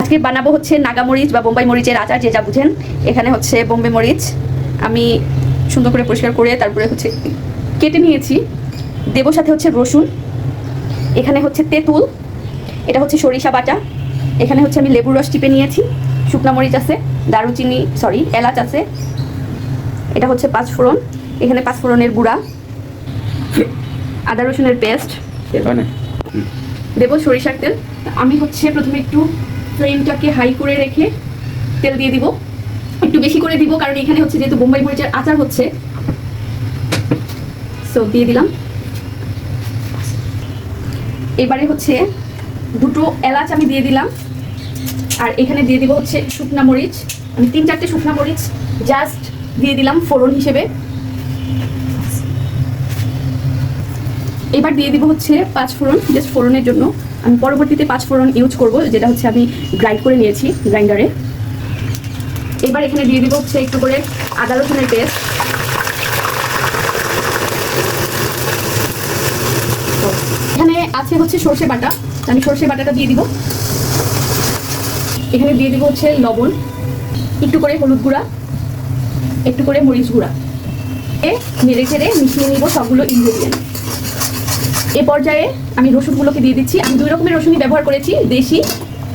আজকে বানাবো হচ্ছে নাগা মরিচ বা বোম্বাই মরিচের আচার, যে যা বুঝেন। এখানে হচ্ছে বোম্বে মরিচ আমি সুন্দর করে পরিষ্কার করে তারপরে হচ্ছে কেটে নিয়েছি। দেবো সাথে হচ্ছে রসুন, এখানে হচ্ছে তেঁতুল, এটা হচ্ছে সরিষা বাটা, এখানে হচ্ছে আমি লেবুর রস টিপে নিয়েছি, শুকনা মরিচ আছে, দারুচিনি এলাচ আছে, এটা হচ্ছে পাঁচফোড়ন, এখানে পাঁচফোড়নের গুঁড়া, আদা রসুনের পেস্ট, দেবো সরিষার তেল। আমি হচ্ছে প্রথমে একটু ফ্লেমটাকে হাই করে রেখে তেল দিয়ে দিব, একটু বেশি করে দিব কারণ এখানে হচ্ছে যেহেতু বোম্বাই মরিচের আচার হচ্ছে। সো দিয়ে দিলাম। এবারে হচ্ছে দুটো এলাচ আমি দিয়ে দিলাম, আর এখানে দিয়ে দিব হচ্ছে শুকনা মরিচ, আমি 3-4টে শুকনা মরিচ জাস্ট দিয়ে দিলাম ফোড়ন হিসেবে। এবার দিয়ে দিব হচ্ছে পাঁচফোড়ন, জাস্ট ফোড়নের জন্য। আমি পরবর্তীতে পাঁচফোড়ন ইউজ করব, যেটা হচ্ছে আমি গ্রাইন্ড করে নিয়েছি গ্রাইন্ডারে। এবার এখানে দিয়ে দিব হচ্ছে একটু করে আদা রসুনের পেস্ট, এখানে আছে হচ্ছে সর্ষে বাটা, আমি সর্ষে বাটাটা দিয়ে দিব। এখানে দিয়ে দিব হচ্ছে লবণ, একটু করে হলুদ গুঁড়া, একটু করে মরিচ গুঁড়া, নেড়ে চেড়ে মিশিয়ে নিব সবগুলো ইনগ্রেডিয়েন্ট। এ পর্যায়ে আমি রসুনগুলোকে দিয়ে দিচ্ছি। আমি 2 রকমের রসুনই ব্যবহার করেছি, দেশি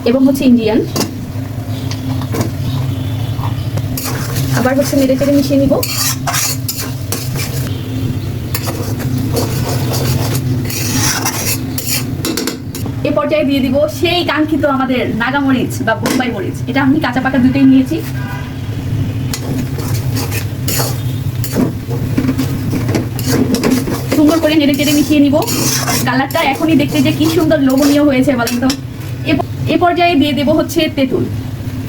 এবং হচ্ছে ইন্ডিয়ান। আবার হচ্ছে নেড়ে চেড়ে মিশিয়ে নিব। এ পর্যায়ে দিয়ে দিব সেই কাঙ্ক্ষিত আমাদের নাগা মরিচ বা বোম্বাই মরিচ, এটা আমি কাঁচা পাকা দুটোই নিয়েছি। সুন্দর করে নেড়ে চেড়ে মিশিয়ে নিব। কালারটা এখনই দেখতে যে কি সুন্দর লোভনীয় হয়েছে বলেন তো। এ পর্যায়ে দিয়ে দেব হচ্ছে তেঁতুল।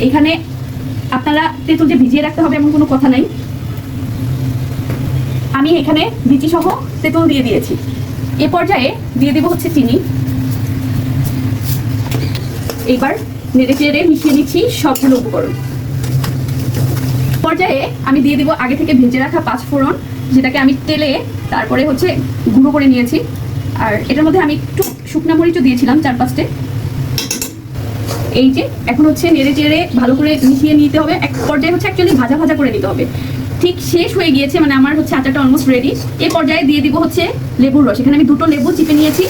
এখানে আপনারা তেঁতুল যে ভিজিয়ে রাখতে হবে এমন কোনো কথা নাই, আমি এখানে বিচি সহ তেঁতুল দিয়ে দিয়েছি। এ পর্যায়ে দিয়ে দেব হচ্ছে চিনি। এবার নেড়ে চেড়ে মিশিয়ে নিচ্ছি সবগুলো উপকরণ। পর্যায়ে আমি দিয়ে দিব আগে থেকে ভেজে রাখা পাঁচফোড়ন, যেটাকে আমি তেলে তারপরে হচ্ছে গুঁড়ো করে নিয়েছি। আর এটার মধ্যে আমি একটু শুকনা মরিচও দিয়েছিলাম 4-5টে। এই যে এখন হচ্ছে নেড়ে চেড়ে ভালো করে মিশিয়ে নিতে হবে। এক পর্যায়ে হচ্ছে অ্যাকচুয়ালি ভাজা ভাজা করে নিতে হবে। ঠিক শেষ হয়ে গিয়েছে, মানে আমার হচ্ছে আচারটা অলমোস্ট রেডি। এই পর্যায়ে দিয়ে দিব হচ্ছে লেবুর রস, এখানে আমি 2টো লেবু চিপে নিয়েছি,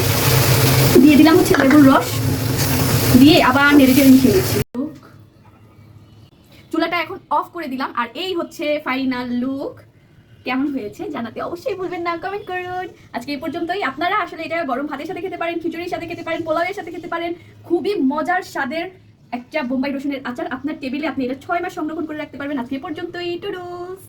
দিয়ে দিলাম হচ্ছে লেবুর রস, দিয়ে আবার নেড়ে চেড়ে মিশিয়ে নিচ্ছি। চুলাটা এখন অফ করে দিলাম, আর এই হচ্ছে ফাইনাল লুক। কেমন হয়েছে জানাতে অবশ্যই ভুলবেন না, কমেন্ট করুন। আজকে এই পর্যন্তই। আপনারা আসলে এটা গরম ভাতের সাথে খেতে পারেন, খিচুড়ির সাথে খেতে পারেন, পোলাওয়ের সাথে খেতে পারেন। খুবই মজার স্বাদের একটা বোম্বাই রসুনের আচার আপনার টেবিলে আপনি এটা 6 মাস সংরক্ষণ করে রাখতে পারবেন। আজকে এই পর্যন্তই। টুডুস।